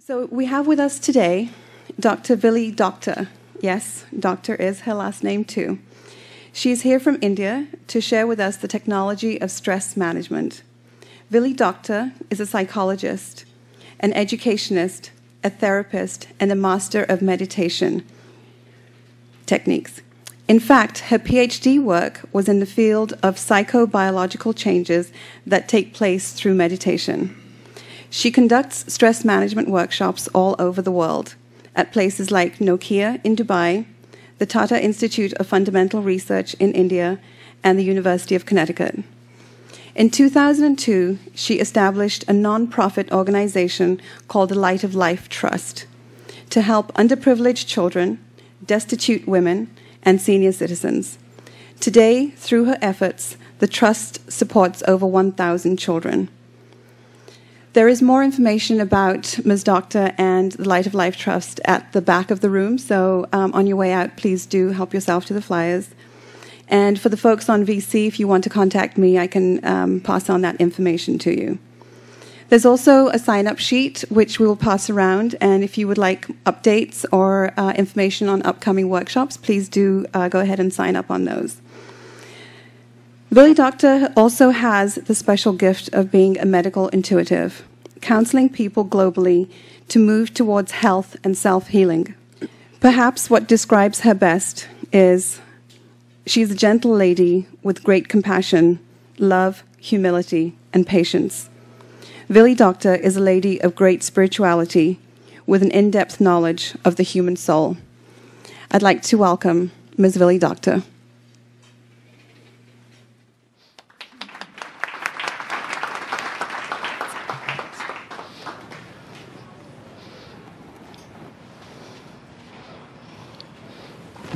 So we have with us today Dr. Villy Doctor. Yes, Doctor is her last name too. She's here from India to share with us the technology of stress management. Villy Doctor is a psychologist, an educationist, a therapist, and a master of meditation techniques. In fact, her PhD work was in the field of psychobiological changes that take place through meditation. She conducts stress management workshops all over the world, at places like Nokia in Dubai, the Tata Institute of Fundamental Research in India, and the University of Connecticut. In 2002, she established a non-profit organization called the Light of Life Trust to help underprivileged children, destitute women, and senior citizens. Today, through her efforts, the Trust supports over 1,000 children. There is more information about Ms. Doctor and the Light of Life Trust at the back of the room, so on your way out, please do help yourself to the flyers. And for the folks on VC, if you want to contact me, I can pass on that information to you. There's also a sign-up sheet, which we will pass around, and if you would like updates or information on upcoming workshops, please do go ahead and sign up on those. Villy Doctor also has the special gift of being a medical intuitive, counseling people globally to move towards health and self-healing. Perhaps what describes her best is she's a gentle lady with great compassion, love, humility, and patience. Villy Doctor is a lady of great spirituality with an in-depth knowledge of the human soul. I'd like to welcome Ms. Villy Doctor.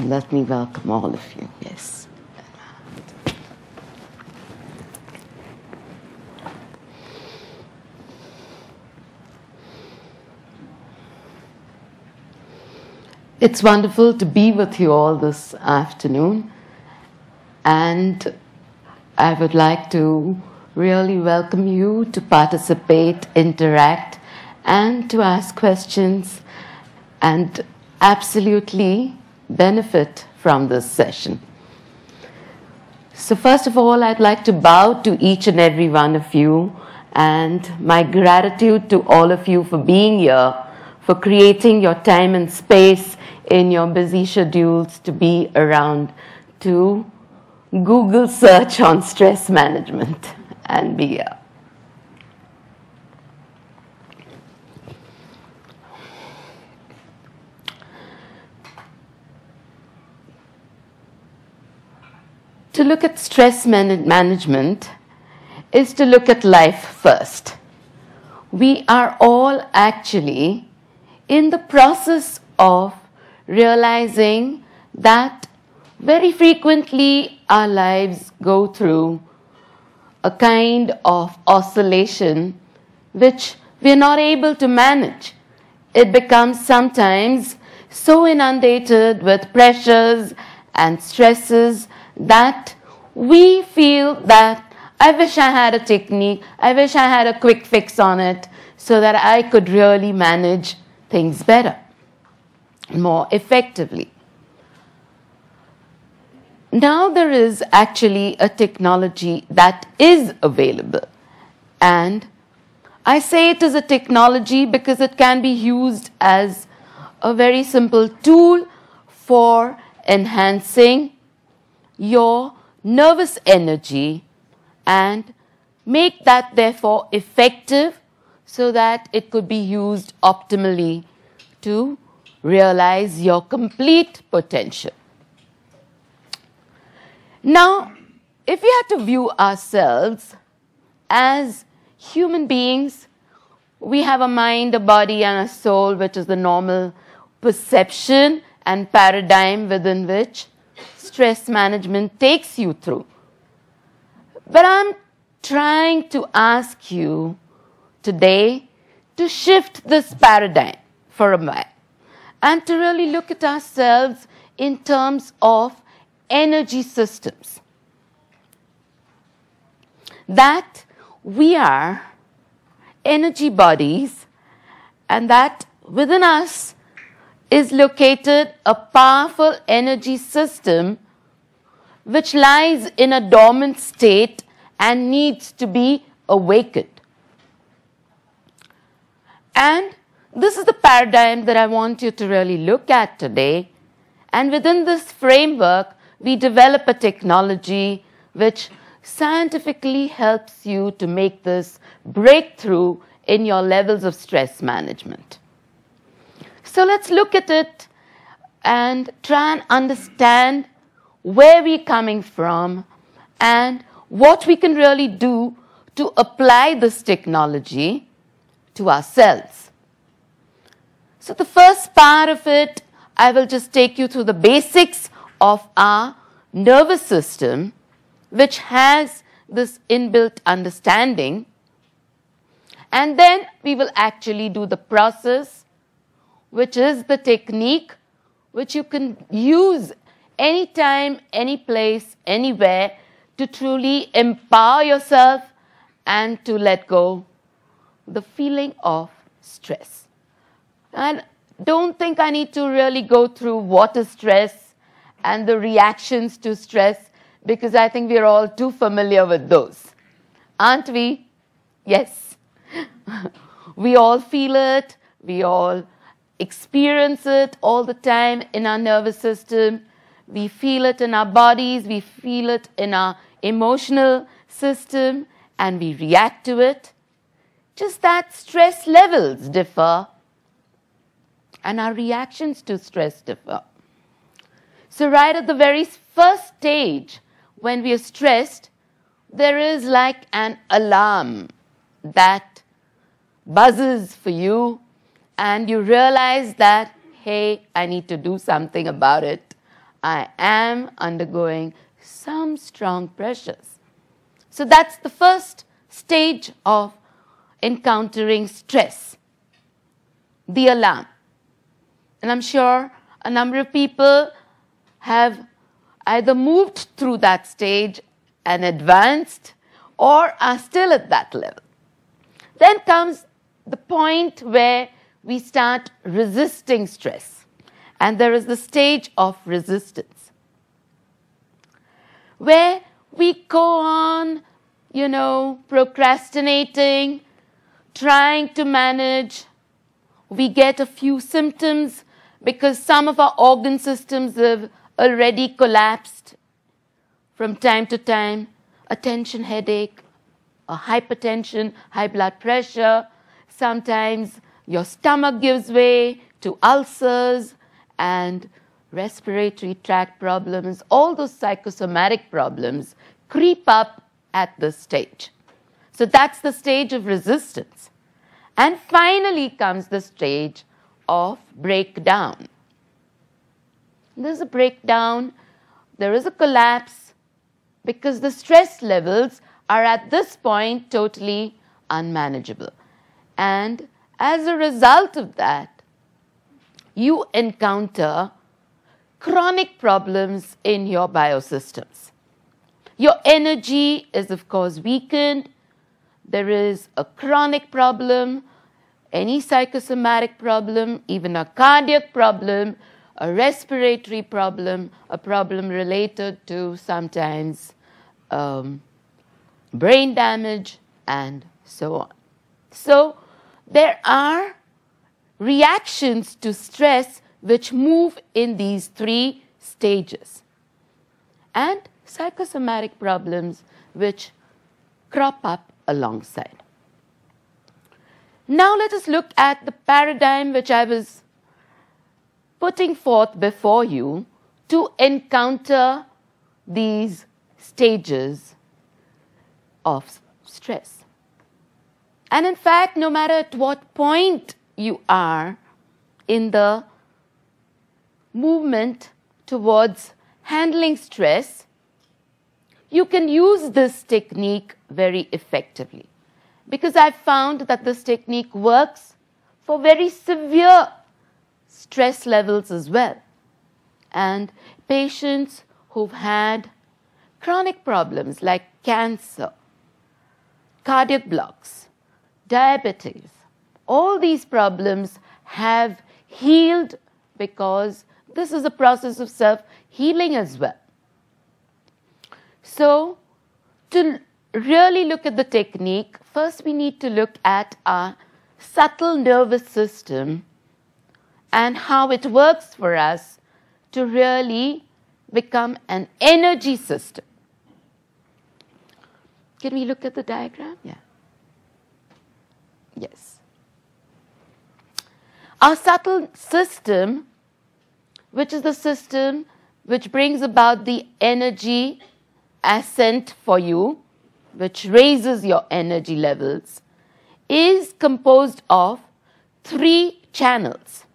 Let me welcome all of you, yes. It's wonderful to be with you all this afternoon, and I would like to really welcome you to participate, interact, and to ask questions, and absolutely benefit from this session. So first of all, I'd like to bow to each and every one of you, and my gratitude to all of you for being here, for creating your time and space in your busy schedules to be around to Google search on stress management and be here. To look at stress management is to look at life first. We are all actually in the process of realizing that very frequently our lives go through a kind of oscillation which we are not able to manage. It becomes sometimes so inundated with pressures and stresses that we feel that I wish I had a technique, I wish I had a quick fix on it so that I could really manage things better, more effectively. Now there is actually a technology that is available, and I say it is a technology because it can be used as a very simple tool for enhancing your nervous energy and make that therefore effective so that it could be used optimally to realize your complete potential. Now, if we had to view ourselves as human beings, we have a mind, a body, and a soul, which is the normal perception and paradigm within which stress management takes you through. But I'm trying to ask you today to shift this paradigm for a while and to really look at ourselves in terms of energy systems. That we are energy bodies and that within us is located a powerful energy system which lies in a dormant state and needs to be awakened. And this is the paradigm that I want you to really look at today. And within this framework, we develop a technology which scientifically helps you to make this breakthrough in your levels of stress management. So let's look at it and try and understand where we're coming from and what we can really do to apply this technology to ourselves. So the first part of it, I will just take you through the basics of our nervous system, which has this inbuilt understanding. And then we will actually do the process, which is the technique which you can use anytime, any place, anywhere to truly empower yourself and to let go the feeling of stress. I don't think I need to really go through what is stress and the reactions to stress, because I think we're all too familiar with those. Aren't we? Yes. We all feel it. We all experience it all the time in our nervous system. We feel it in our bodies. We feel it in our emotional system, and we react to it. Just that stress levels differ, and our reactions to stress differ. So right at the very first stage, when we are stressed, there is like an alarm that buzzes for you, and you realize that, hey, I need to do something about it. I am undergoing some strong pressures. So that's the first stage of encountering stress, the alarm. And I'm sure a number of people have either moved through that stage and advanced or are still at that level. Then comes the point where we start resisting stress. And there is the stage of resistance, where we go on, procrastinating, trying to manage. We get a few symptoms because some of our organ systems have already collapsed from time to time. A tension headache, a hypertension, high blood pressure. Sometimes your stomach gives way to ulcers and respiratory tract problems. All those psychosomatic problems creep up at this stage. So that's the stage of resistance. And finally comes the stage of breakdown. There's a breakdown, there is a collapse, because the stress levels are at this point totally unmanageable. And as a result of that, you encounter chronic problems in your biosystems. Your energy is, of course, weakened. There is a chronic problem, any psychosomatic problem, even a cardiac problem, a respiratory problem, a problem related to sometimes brain damage, and so on. So there are reactions to stress which move in these three stages, and psychosomatic problems which crop up alongside. Now let us look at the paradigm which I was putting forth before you to encounter these stages of stress. And in fact, no matter at what point you are in the movement towards handling stress, you can use this technique very effectively. Because I've found that this technique works for very severe stress levels as well. And patients who've had chronic problems like cancer, cardiac blocks, diabetes, all these problems have healed, because this is a process of self-healing as well. So, to really look at the technique, first we need to look at our subtle nervous system and how it works for us to really become an energy system. Can we look at the diagram? Yeah. Yes. Our subtle system, which is the system which brings about the energy ascent for you, which raises your energy levels, is composed of 3 channels: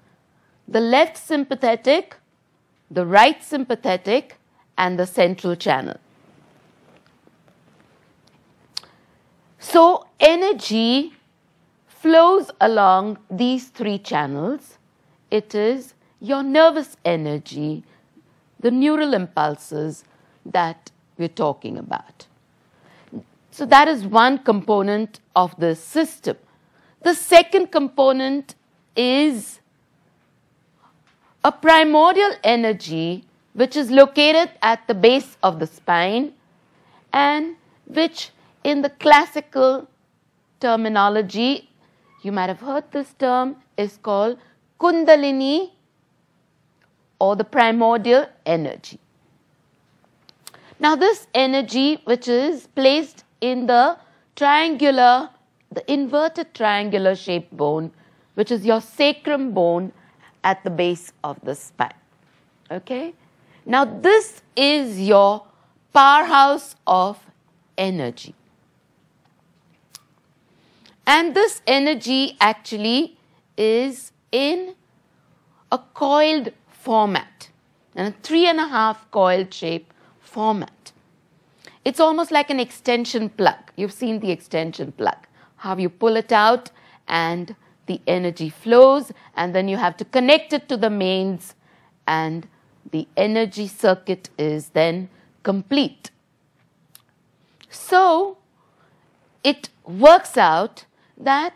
the left sympathetic, the right sympathetic, and the central channel. So energy flows along these 3 channels. It is your nervous energy, the neural impulses that we're talking about. So that is one component of the system. The second component is a primordial energy which is located at the base of the spine, and which in the classical terminology, you might have heard this term, is called Kundalini, or the primordial energy. Now this energy, which is placed in the inverted triangular shaped bone, which is your sacrum bone at the base of the spine. Okay? Now this is your powerhouse of energy. And this energy actually is in a coiled format, and a 3.5 coiled shape format. It's almost like an extension plug. You've seen the extension plug, how you pull it out and the energy flows, and then you have to connect it to the mains, and the energy circuit is then complete. So it works out that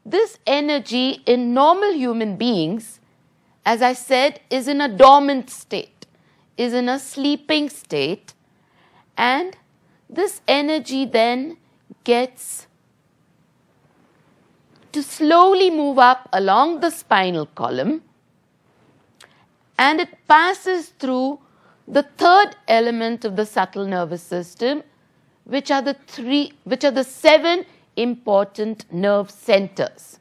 this energy in normal human beings, as I said, is in a dormant state, is in a sleeping state, and this energy then gets to slowly move up along the spinal column, and it passes through the third element of the subtle nervous system, which are the 7 important nerve centers.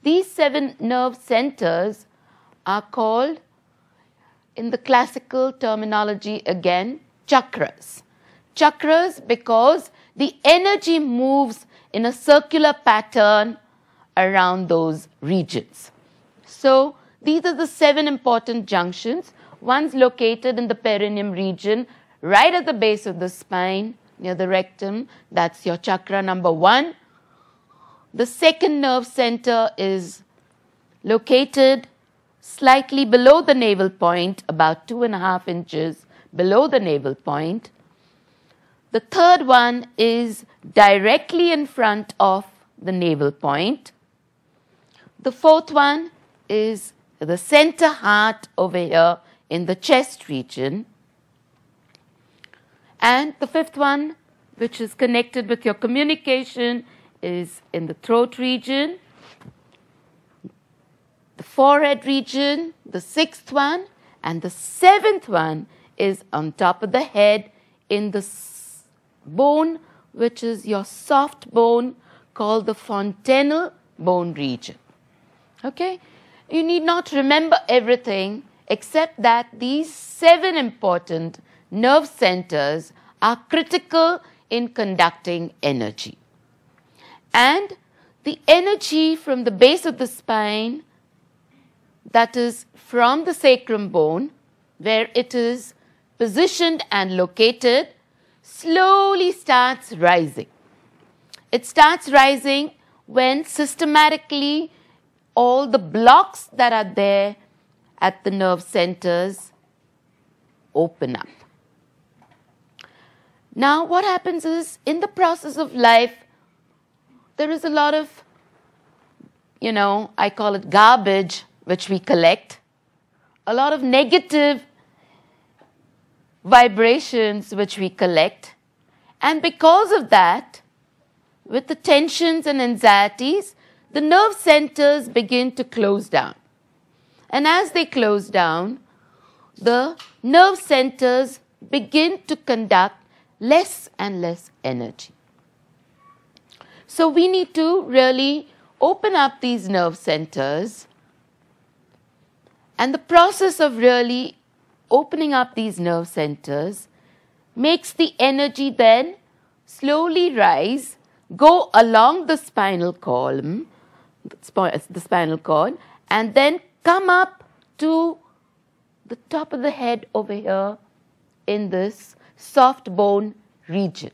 These 7 nerve centers are called, in the classical terminology again, chakras. Chakras because the energy moves in a circular pattern around those regions. So these are the 7 important junctions. One's located in the perineum region, right at the base of the spine, near the rectum. That's your chakra number 1. The second nerve center is located slightly below the navel point, about 2.5 inches below the navel point. The third one is directly in front of the navel point. The fourth one is the center heart over here in the chest region. And the fifth one, which is connected with your communication, is in the throat region, the forehead region, the 6th one, and the 7th one is on top of the head in the bone, which is your soft bone called the fontanel bone region. Okay? You need not remember everything except that these 7 important nerve centers are critical in conducting energy. And the energy from the base of the spine, that is from the sacrum bone, where it is positioned and located, slowly starts rising. It starts rising when systematically all the blocks that are there at the nerve centers open up. Now, what happens is, in the process of life, there is a lot of I call it garbage, which we collect, a lot of negative vibrations which we collect. And because of that, with the tensions and anxieties, the nerve centers begin to close down. And as they close down, the nerve centers begin to conduct less and less energy. So we need to really open up these nerve centers. And the process of really opening up these nerve centers makes the energy then slowly rise, go along the spinal column, the spinal cord, and then come up to the top of the head over here in this soft bone region.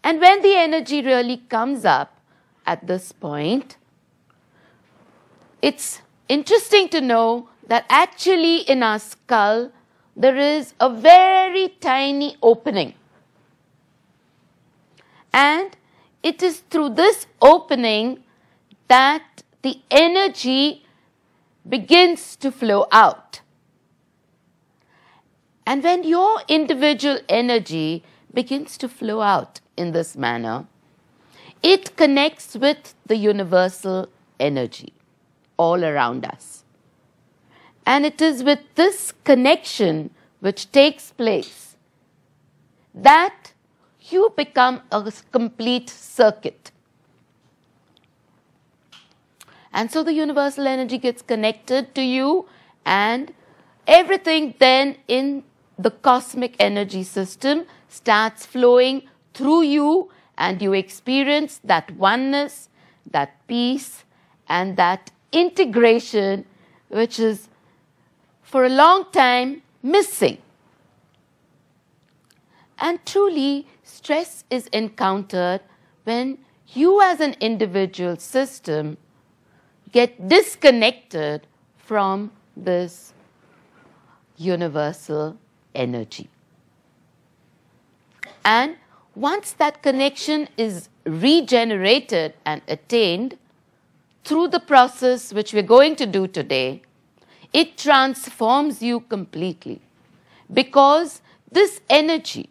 And when the energy really comes up at this point, it's interesting to know that actually in our skull there is a very tiny opening. And it is through this opening that the energy begins to flow out. And when your individual energy begins to flow out in this manner, it connects with the universal energy all around us. And it is with this connection which takes place that you become a complete circuit. And so the universal energy gets connected to you, and everything then in the cosmic energy system starts flowing through you, and you experience that oneness, that peace, and that integration which is for a long time missing. And truly, stress is encountered when you as an individual system get disconnected from this universal energy. And once that connection is regenerated and attained through the process which we're going to do today, it transforms you completely. Because this energy,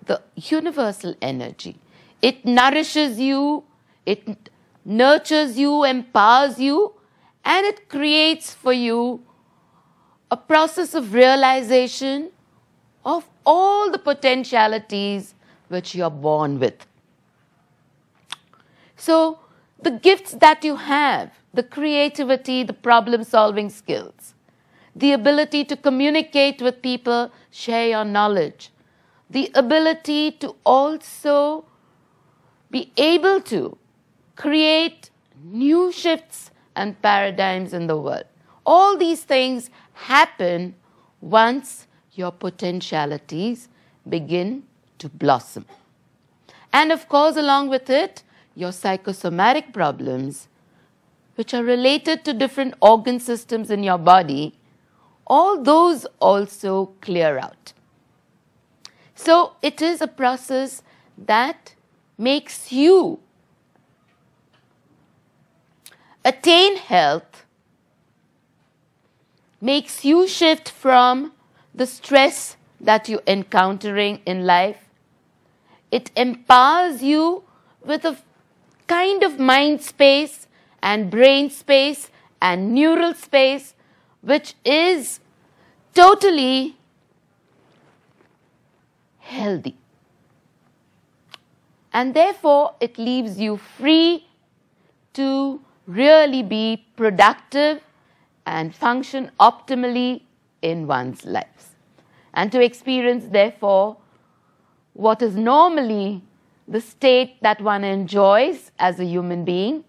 the universal energy, it nourishes you, it nurtures you, empowers you, and it creates for you a process of realization of all the potentialities which you are born with. So, the gifts that you have, the creativity, the problem-solving skills, the ability to communicate with people, share your knowledge, the ability to also be able to create new shifts and paradigms in the world. All these things happen once your potentialities begin to blossom. And of course, along with it, your psychosomatic problems, which are related to different organ systems in your body, all those also clear out. So it is a process that makes you attain health, makes you shift from the stress that you're encountering in life. It empowers you with a kind of mind space and brain space and neural space which is totally healthy. And therefore, it leaves you free to really be productive and function optimally in one's lives. And to experience, therefore, what is normally the state that one enjoys as a human being,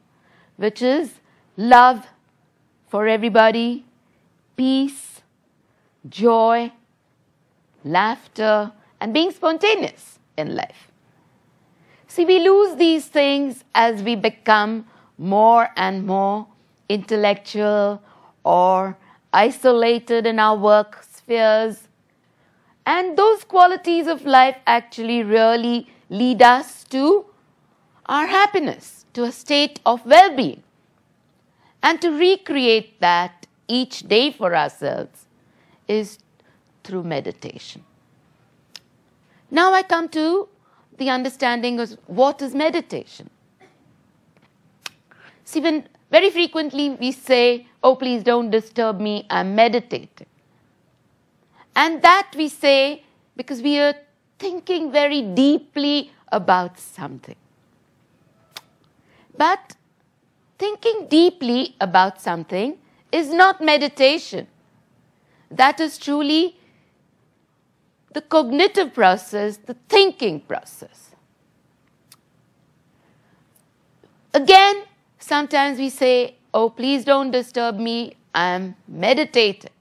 which is love for everybody, peace, joy, laughter, and being spontaneous in life. See, we lose these things as we become more and more intellectual or isolated in our work spheres. And those qualities of life actually really lead us to our happiness, to a state of well-being. And to recreate that each day for ourselves is through meditation. Now I come to the understanding of what is meditation. See, when very frequently we say, oh, please don't disturb me, I'm meditating. And that we say because we are thinking very deeply about something. But thinking deeply about something is not meditation. That is truly the cognitive process, the thinking process. Again, sometimes we say, oh, please don't disturb me, I'm meditating.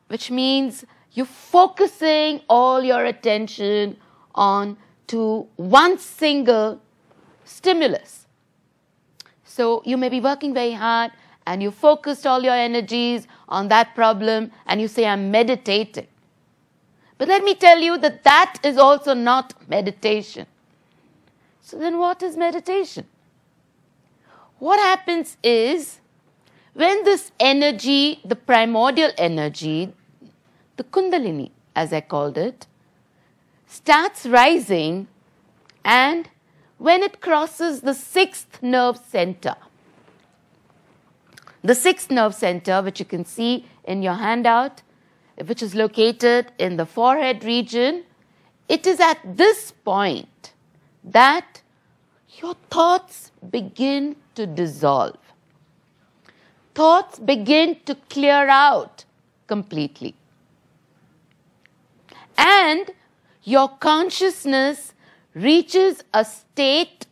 Which means you're focusing all your attention on to one single stimulus. So you may be working very hard and you focused all your energies on that problem and you say, I'm meditating. But let me tell you that that is also not meditation. So then what is meditation? What happens is when this energy, the primordial energy, the Kundalini as I called it, starts rising, and when it crosses the sixth nerve center, the sixth nerve center, which you can see in your handout, which is located in the forehead region, it is at this point that your thoughts begin to dissolve. Thoughts begin to clear out completely. And your consciousness reaches a state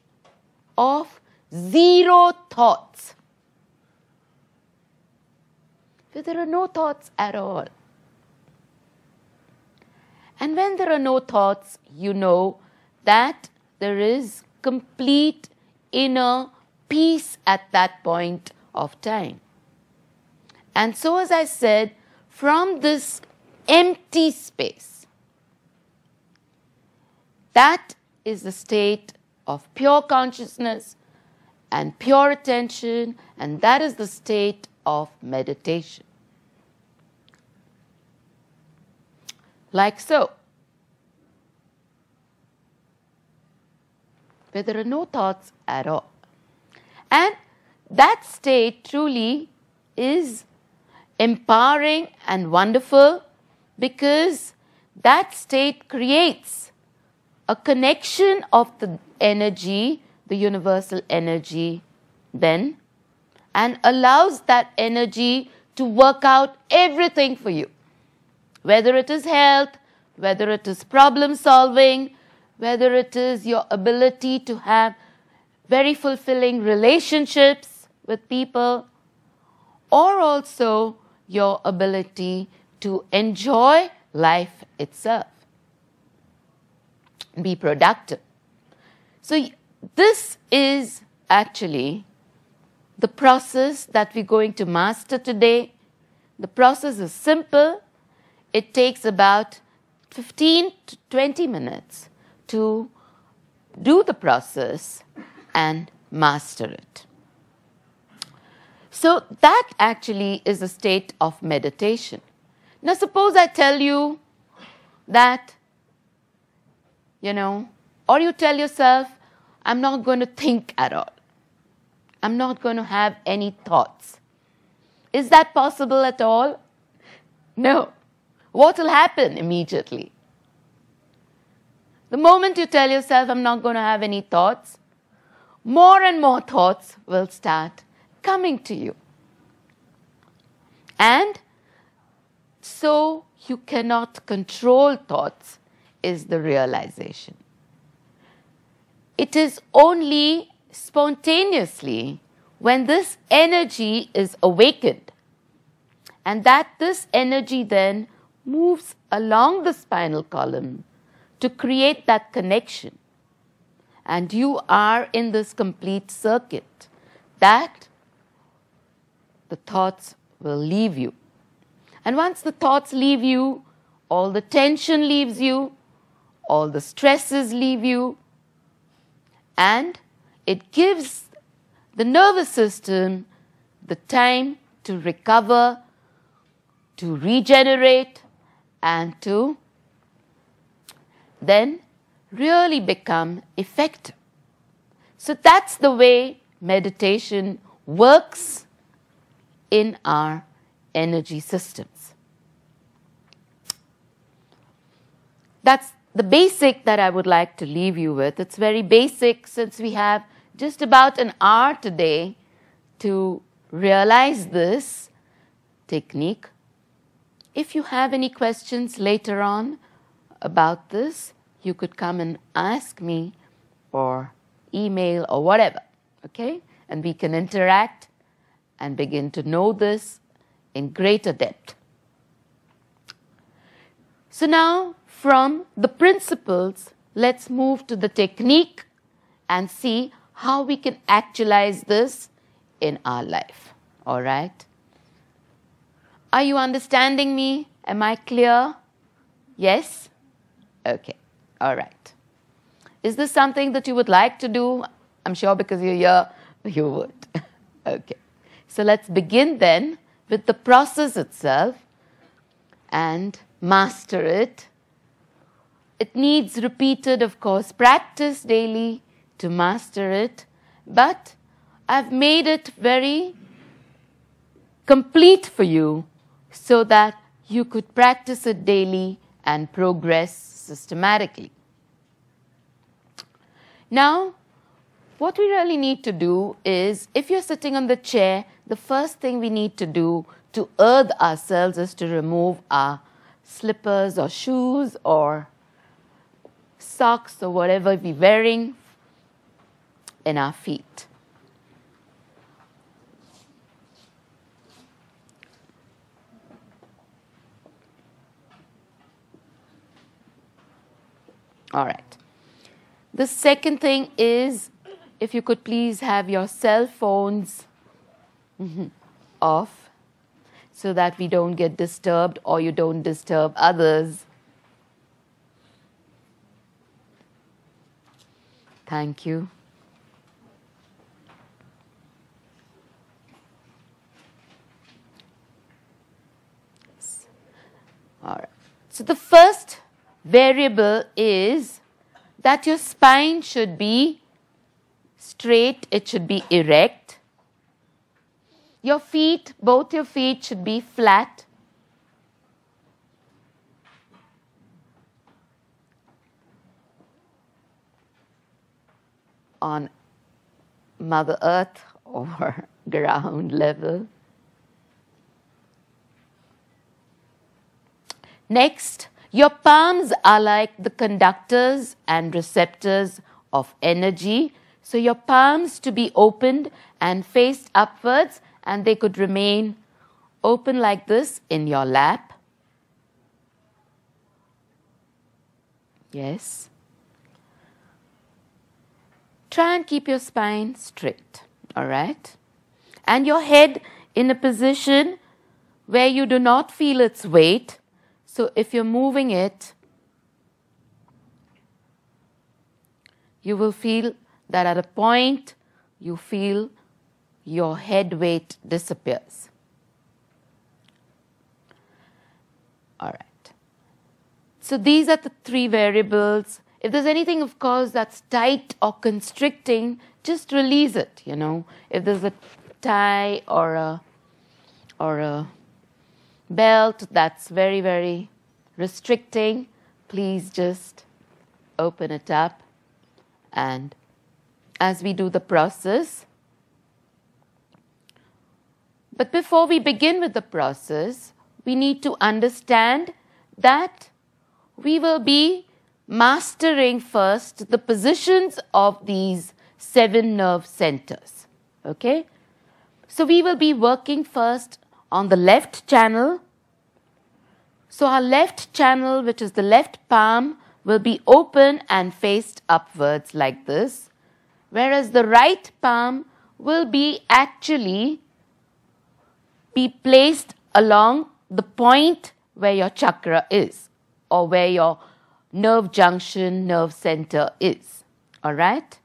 of zero thoughts. So there are no thoughts at all. And when there are no thoughts, you know that there is complete inner peace at that point of time. And so, as I said, from this empty space, that is the state of pure consciousness and pure attention, and that is the state of meditation. Like so, where there are no thoughts at all. And that state truly is empowering and wonderful because that state creates a connection of the energy, the universal energy then, and allows that energy to work out everything for you. Whether it is health, whether it is problem solving, whether it is your ability to have very fulfilling relationships with people, or also your ability to enjoy life itself. Be productive. So this is actually the process that we're going to master today. The process is simple. It takes about 15 to 20 minutes to do the process and master it. So that actually is a state of meditation. Now suppose I tell you that, or you tell yourself, I'm not going to think at all. I'm not going to have any thoughts. Is that possible at all? No. What will happen immediately? The moment you tell yourself, I'm not going to have any thoughts, more and more thoughts will start coming to you. And so you cannot control thoughts is the realization. It is only spontaneously when this energy is awakened and that this energy then moves along the spinal column to create that connection. And you are in this complete circuit that the thoughts will leave you. And once the thoughts leave you, all the tension leaves you, all the stresses leave you, and it gives the nervous system the time to recover, to regenerate, and to then really become effective. So that's the way meditation works in our energy systems. That's the basic that I would like to leave you with. It's very basic since we have just about an hour today to realize this technique. If you have any questions later on about this, you could come and ask me or email or whatever, okay? And we can interact and begin to know this in greater depth. So now, from the principles, let's move to the technique and see how we can actualize this in our life, all right? Are you understanding me? Am I clear? Yes? Okay, all right. Is this something that you would like to do? I'm sure because you're here, you would. Okay. So let's begin then with the process itself and master it. It needs repeated, of course, practice daily to master it, but I've made it very complete for you so that you could practice it daily and progress systematically. Now, what we really need to do is, if you're sitting on the chair, the first thing we need to do to earth ourselves is to remove our slippers or shoes or socks or whatever we're wearing in our feet. All right. The second thing is, if you could please have your cell phones off so that we don't get disturbed or you don't disturb others. Thank you. All right. So the first variable is that your spine should be straight, it should be erect. Your feet, both your feet should be flat. On Mother Earth or ground level. Next, your palms are like the conductors and receptors of energy. So your palms to be opened and faced upwards, and they could remain open like this in your lap. Yes. Try and keep your spine straight, all right? And your head in a position where you do not feel its weight. So if you're moving it, you will feel that at a point you feel your head weight disappears. All right. So these are the three variables. If there's anything, of course, that's tight or constricting, just release it, you know. If there's a tie or a belt that's very, very restricting, please just open it up. And as we do the process, but before we begin with the process, we need to understand that we will be mastering first the positions of these 7 nerve centers, okay? So we will be working first on the left channel. So our left channel, which is the left palm, will be open and faced upwards like this, whereas the right palm will be actually be placed along the point where your chakra is, or where your nerve junction, nerve center is, all right?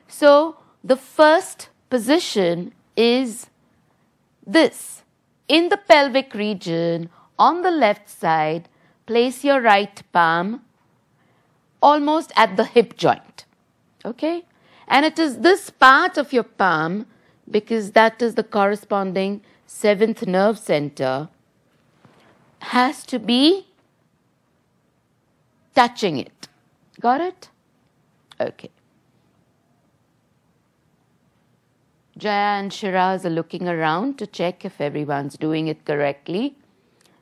So the first position is this. In the pelvic region, on the left side, place your right palm almost at the hip joint. Okay? And it is this part of your palm, because that is the corresponding 7th nerve center, has to be touching it. Got it? Okay. Jaya and Shiraz are looking around to check if everyone's doing it correctly.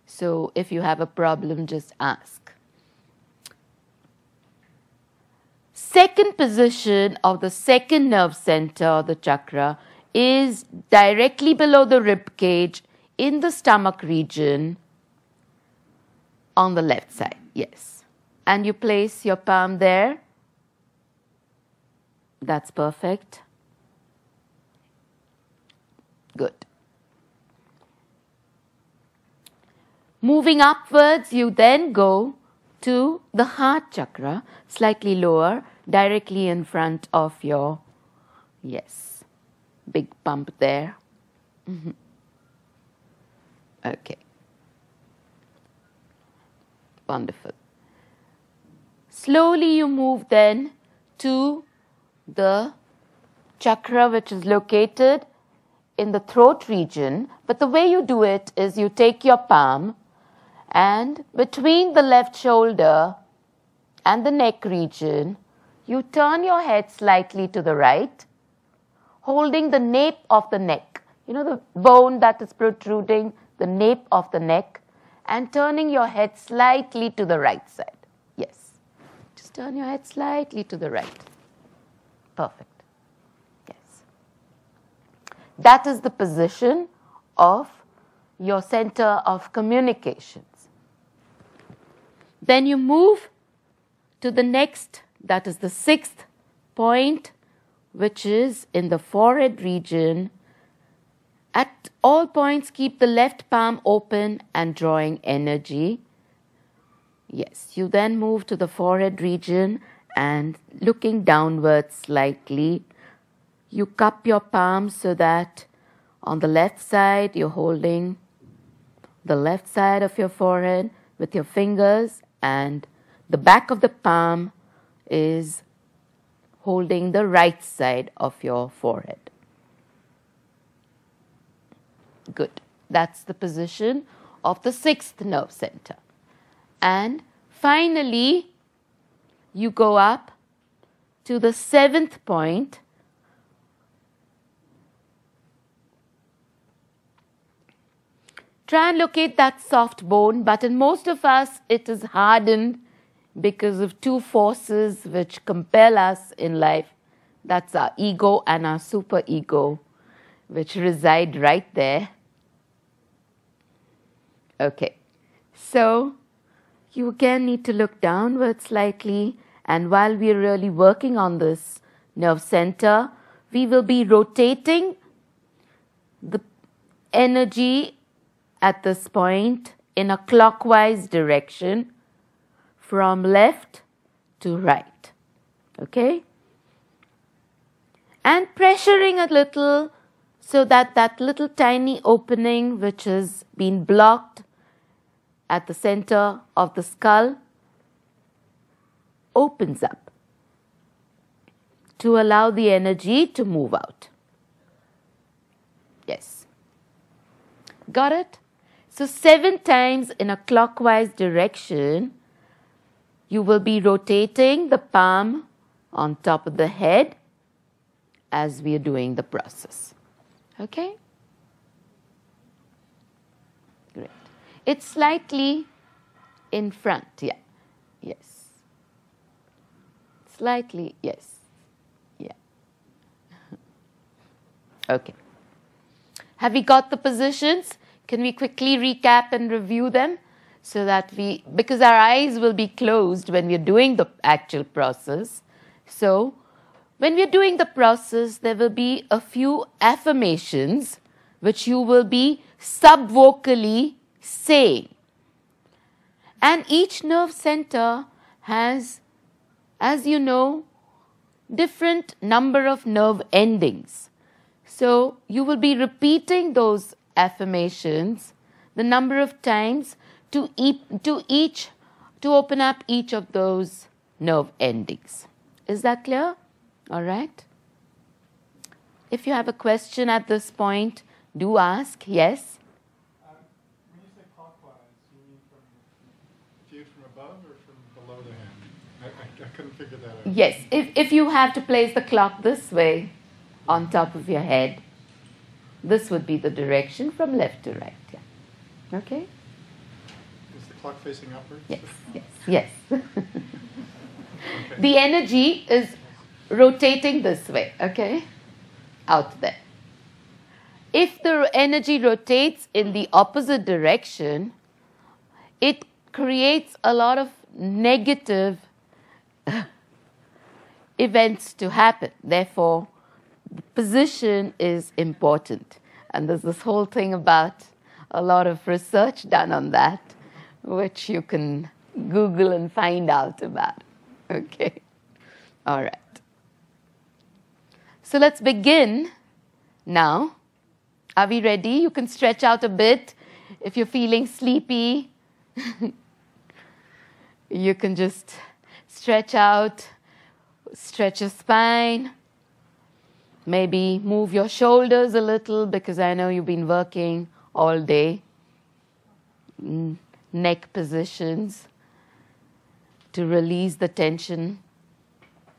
So if you have a problem, just ask. Second position of the 2nd nerve center, the chakra, is directly below the rib cage in the stomach region on the left side. Yes. And you place your palm there. That's perfect. Good. Moving upwards, you then go to the heart chakra, slightly lower, directly in front of your, yes, big pump there. Okay. Wonderful. Slowly you move then to the chakra which is located in the throat region. But the way you do it is you take your palm and between the left shoulder and the neck region, you turn your head slightly to the right, holding the nape of the neck. You know the bone that is protruding, the nape of the neck, and turning your head slightly to the right side. Yes. Just turn your head slightly to the right. Perfect. Yes. That is the position of your center of communications. Then you move to the next, that is the 6th point, which is in the forehead region. At all points, keep the left palm open and drawing energy. Yes, you then move to the forehead region and looking downwards slightly, you cup your palms so that on the left side, you're holding the left side of your forehead with your fingers, and the back of the palm is holding the right side of your forehead. Good. That's the position of the 6th nerve center. And finally, you go up to the 7th point. Try and locate that soft bone, but in most of us, it is hardened because of two forces which compel us in life. That's our ego and our superego, which reside right there. Okay, so you again need to look downward slightly, and while we are really working on this nerve center, we will be rotating the energy at this point in a clockwise direction from left to right. Okay? And pressuring a little so that that little tiny opening which has been blocked at the center of the skull opens up to allow the energy to move out. Yes. Got it? So 7 times in a clockwise direction, you will be rotating the palm on top of the head as we are doing the process. Okay? Great. It's slightly in front, yeah. Yes. Slightly, yes. Yeah. Okay. Have we got the positions? Can we quickly recap and review them so that because our eyes will be closed when we're doing the actual process. So when we're doing the process, there will be a few affirmations which you will be subvocally saying. And each nerve center has, as you know, different number of nerve endings. So you will be repeating those affirmations, the number of times to open up each of those nerve endings. Is that clear? All right. If you have a question at this point, do ask. Yes? When you say clockwise, you mean viewed from above or from below the hand? I couldn't figure that out. Yes. If you have to place the clock this way on top of your head, this would be the direction from left to right. Yeah. Okay? Is the clock facing upwards? Yes. Okay. The energy is rotating this way, okay? Out there. If the energy rotates in the opposite direction, it creates a lot of negative events to happen. Therefore, the position is important. And there's this whole thing about a lot of research done on that, which you can Google and find out about. Okay? All right. So let's begin now. Are we ready? You can stretch out a bit. If you're feeling sleepy, you can just stretch out, stretch your spine. Maybe move your shoulders a little because I know you've been working all day. Neck positions to release the tension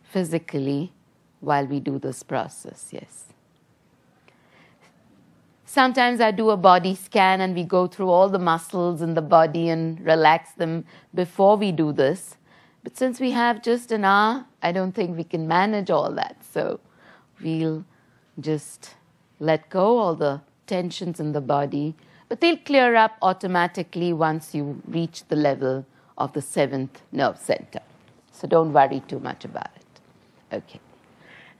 physically while we do this process, yes. Sometimes I do a body scan and we go through all the muscles in the body and relax them before we do this. But since we have just an hour, I don't think we can manage all that. So we'll just let go all the tensions in the body. But they'll clear up automatically once you reach the level of the 7th nerve center. So don't worry too much about it. Okay.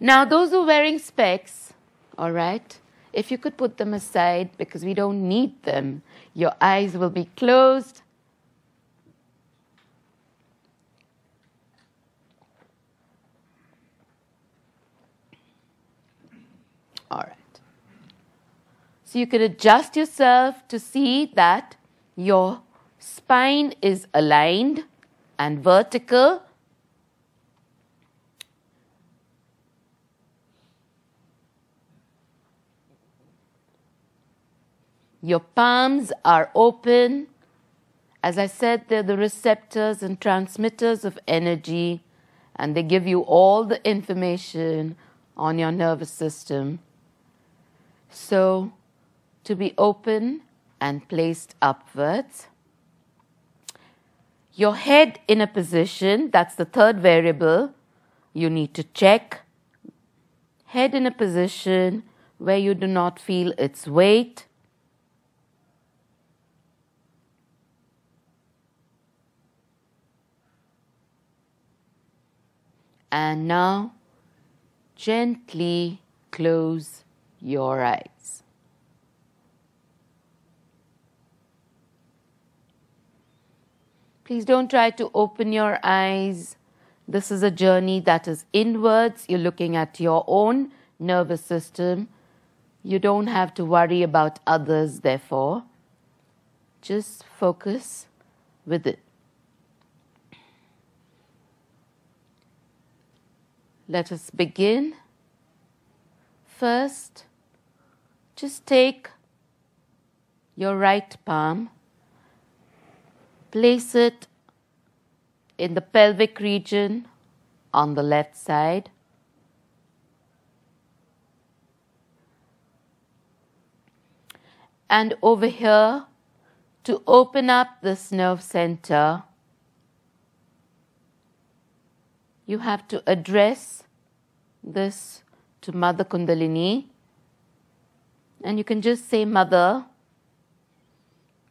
Now, those who are wearing specs, all right, if you could put them aside because we don't need them. Your eyes will be closed. All right. So you can adjust yourself to see that your spine is aligned and vertical. Your palms are open. As I said, they're the receptors and transmitters of energy, and they give you all the information on your nervous system. So, to be open and placed upwards. Your head in a position, that's the third variable you need to check. Head in a position where you do not feel its weight. And now, gently close your eyes. Please don't try to open your eyes. This is a journey that is inwards. You're looking at your own nervous system. You don't have to worry about others, therefore. Just focus with it. Let us begin. First, just take your right palm, place it in the pelvic region on the left side. And over here, to open up this nerve center, you have to address this to Mother Kundalini. And you can just say, Mother,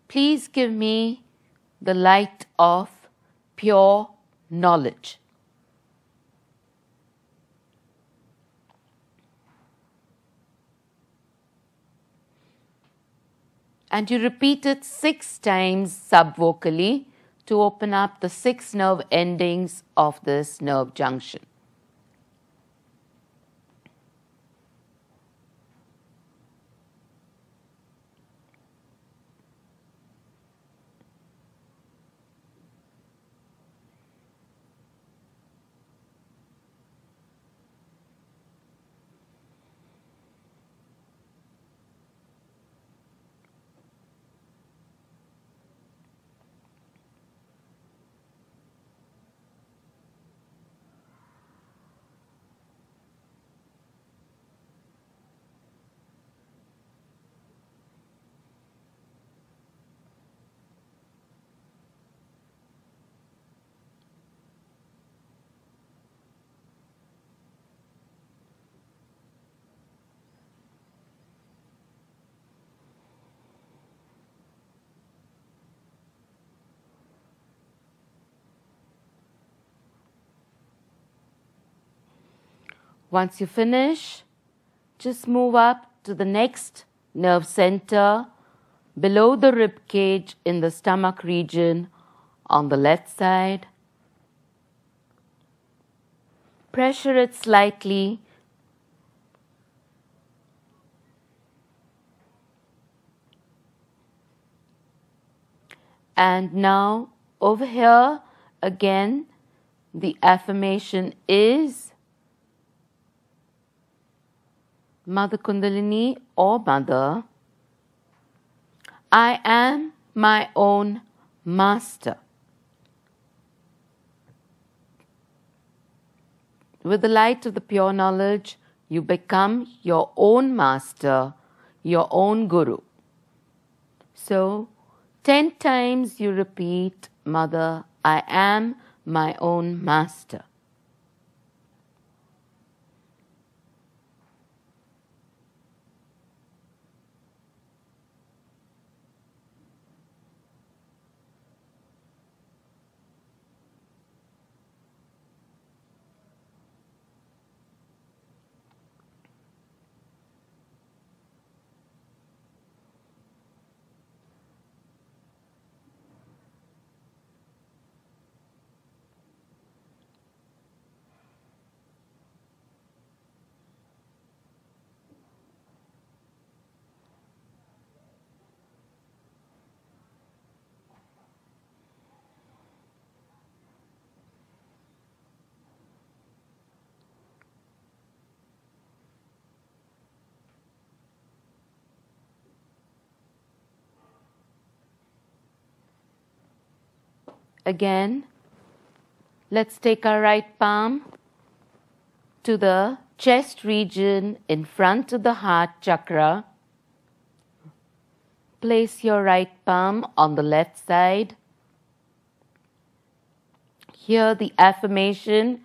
please give me the light of pure knowledge. And you repeat it 6 times subvocally to open up the 6 nerve endings of this nerve junction. Once you finish, just move up to the next nerve center below the rib cage in the stomach region on the left side. Pressure it slightly. And now over here again, the affirmation is Mother Kundalini or Mother, I am my own master. With the light of the pure knowledge, you become your own master, your own guru. So, 10 times you repeat, Mother, I am my own master. Again, let's take our right palm to the chest region in front of the heart chakra. Place your right palm on the left side. Hear the affirmation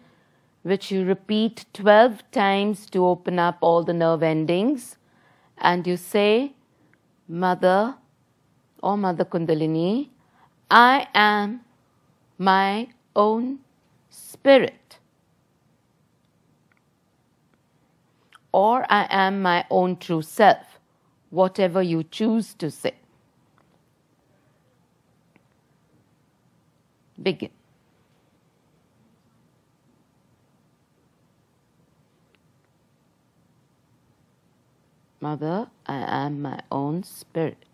which you repeat 12 times to open up all the nerve endings. And you say, Mother or Mother Kundalini, I am my own spirit, or I am my own true self, whatever you choose to say. Begin. Mother, I am my own spirit.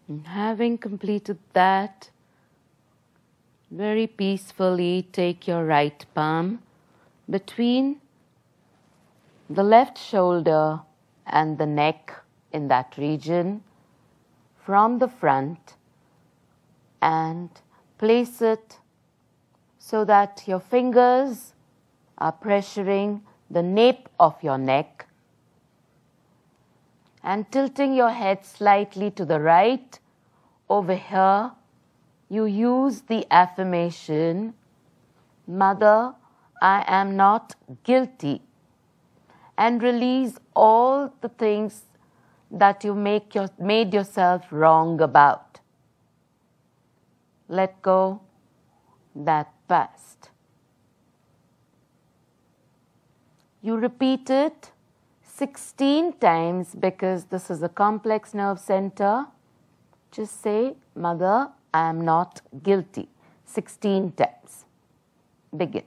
And having completed that, very peacefully take your right palm between the left shoulder and the neck in that region from the front and place it so that your fingers are pressuring the nape of your neck and tilting your head slightly to the right. Over here, you use the affirmation, Mother, I am not guilty, and release all the things that you made yourself wrong about. let go that past. You repeat it 16 times because this is a complex nerve center. Just say, Mother, I am not guilty. 16 times. Begin.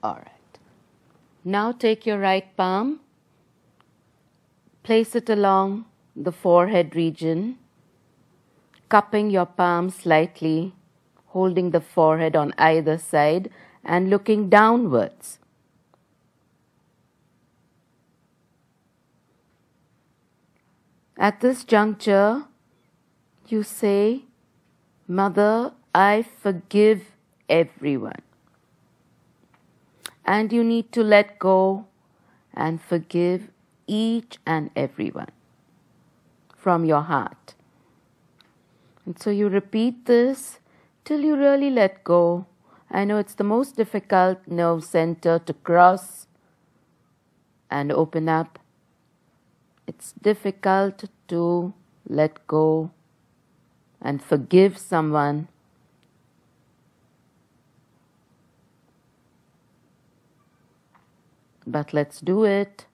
All right. Now take your right palm, place it along the forehead region, cupping your palm slightly, holding the forehead on either side and looking downwards. At this juncture, you say, Mother, I forgive everyone. And you need to let go and forgive each and everyone from your heart. And so you repeat this till you really let go. I know it's the most difficult nerve center to cross and open up. It's difficult to let go and forgive someone. But let's do it.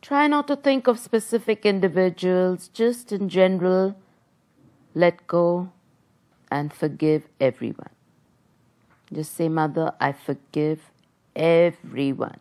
Try not to think of specific individuals, just in general, let go and forgive everyone. Just say, Mother, I forgive everyone.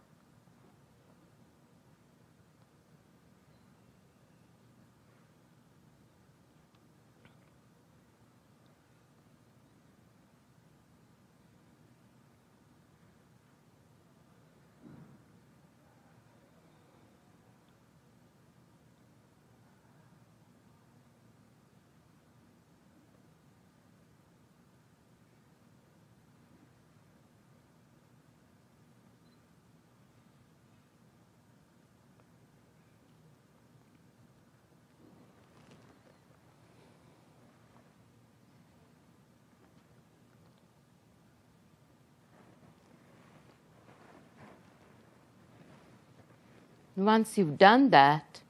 Once you've done that,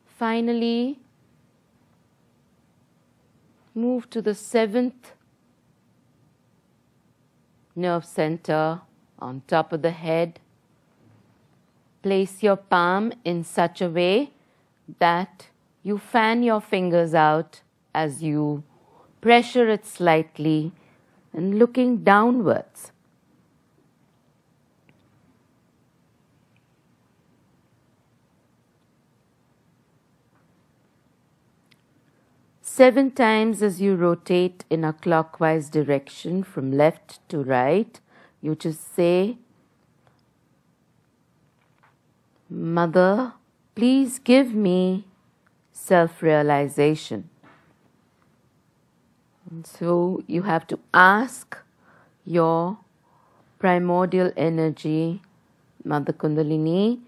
finally move to the 7th nerve center on top of the head. Place your palm in such a way that you fan your fingers out as you pressure it slightly and looking downwards. Seven times as you rotate in a clockwise direction from left to right, you just say, Mother, please give me self-realization. And so you have to ask your primordial energy, Mother Kundalini,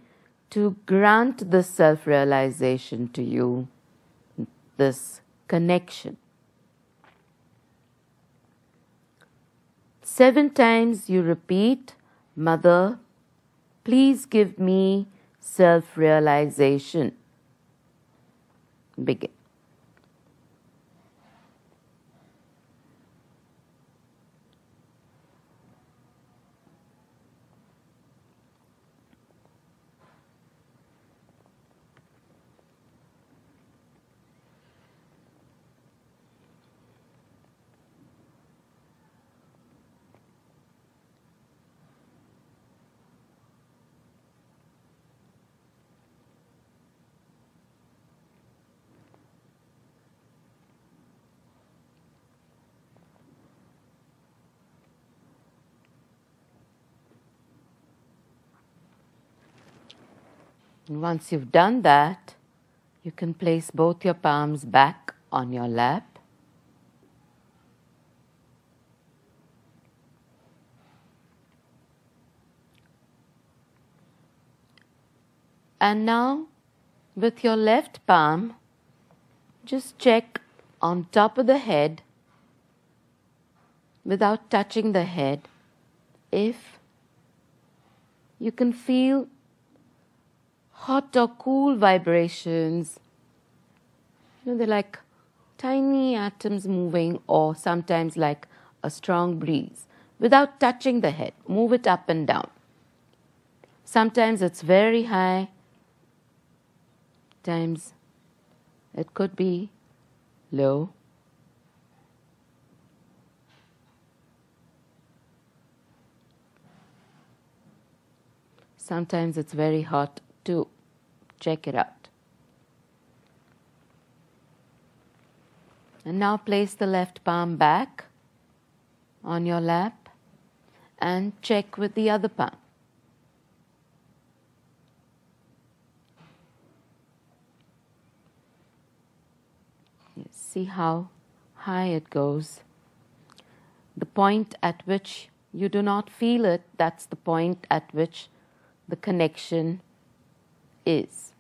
to grant this self-realization to you, this connection. 7 times you repeat, Mother, please give me self-realization. Begin. And once you've done that, you can place both your palms back on your lap. And now, with your left palm, just check on top of the head, without touching the head, if you can feel hot or cool vibrations. They're like tiny atoms moving, or sometimes like a strong breeze. Without touching the head, move it up and down. Sometimes it's very high. Sometimes it could be low. Sometimes it's very hot too. Check it out. And now place the left palm back on your lap and check with the other palm. See how high it goes. The point at which you do not feel it, that's the point at which the connection is.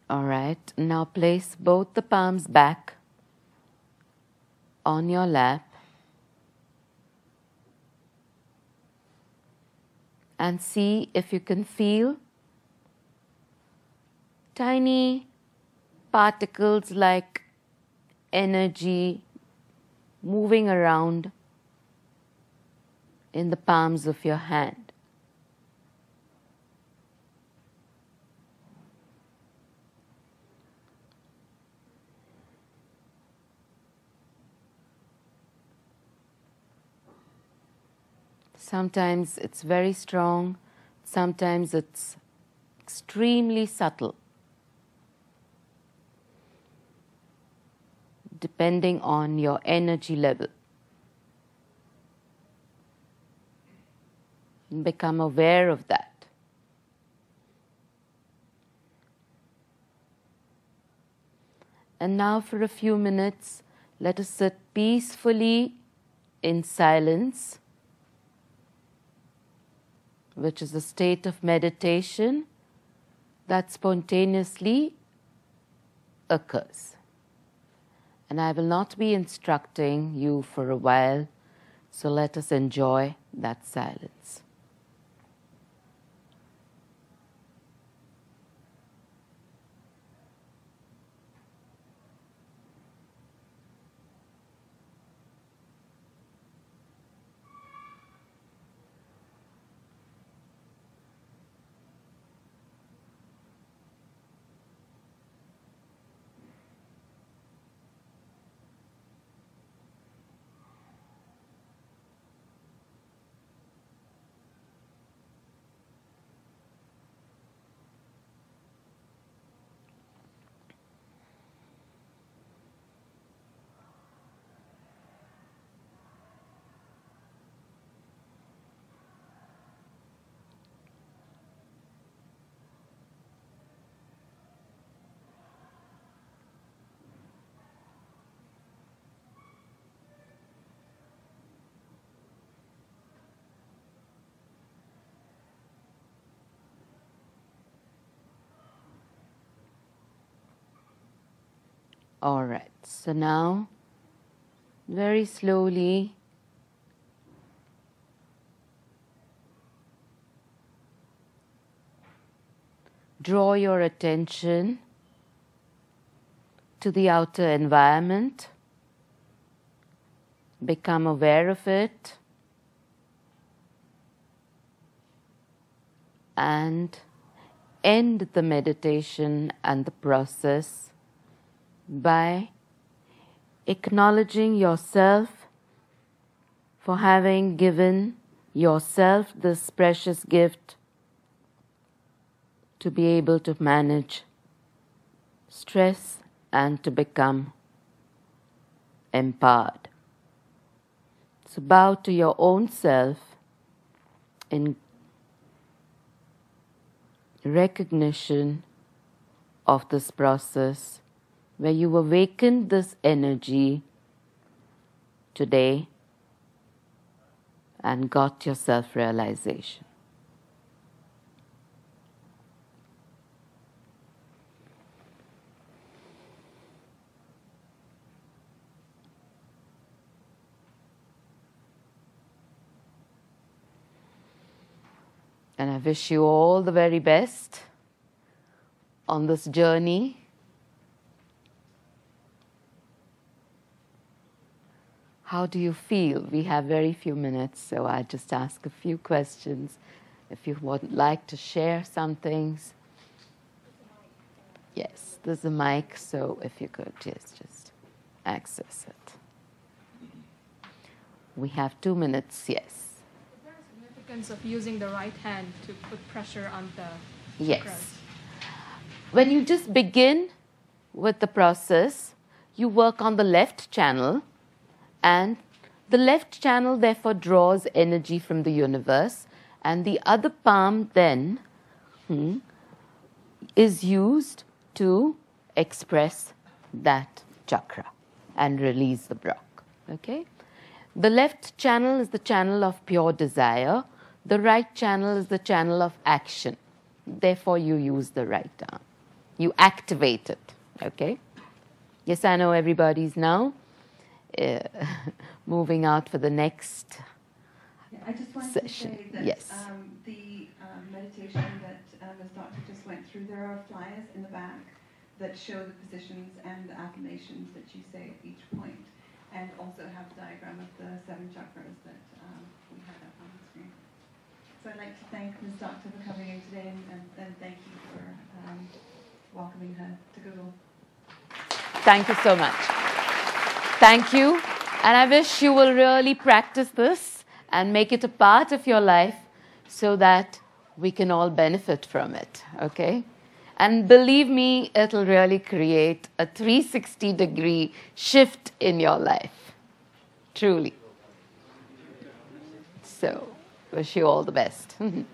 All right, now place both the palms back on your lap and see if you can feel tiny particles like energy moving around in the palms of your hand. Sometimes it's very strong, sometimes it's extremely subtle, depending on your energy level. Become aware of that. And now for a few minutes, let us sit peacefully in silence, which is a state of meditation that spontaneously occurs. And I will not be instructing you for a while, so let us enjoy that silence. All right, so now very slowly draw your attention to the outer environment. Become aware of it and end the meditation and the process by acknowledging yourself for having given yourself this precious gift to be able to manage stress and to become empowered. So bow to your own self in recognition of this process where you awakened this energy today and got your self-realization. And I wish you all the very best on this journey. How do you feel? We have very few minutes, so I just ask a few questions. If you would like to share some things. Yes, there's a mic, so if you could just access it. We have 2 minutes, yes. Is there a significance of using the right hand to put pressure on the Yes. chakras? When you just begin with the process, you work on the left channel, and the left channel therefore draws energy from the universe, and the other palm then is used to express that chakra and release the block. Okay? The left channel is the channel of pure desire. The right channel is the channel of action. Therefore, you use the right arm. You activate it. Okay? Yes, I know everybody's now moving out for the next I just wanted session. to say that Yes. The meditation that Ms. Doctor just went through, there are flyers in the back that show the positions and the affirmations that you say at each point, and also have a diagram of the 7 chakras that we had up on the screen. So I'd like to thank Ms. Doctor for coming in today, and thank you for welcoming her to Google. Thank you so much. Thank you. And I wish you will really practice this and make it a part of your life so that we can all benefit from it, okay? And believe me, it'll really create a 360-degree shift in your life, truly. So, wish you all the best. Thank you.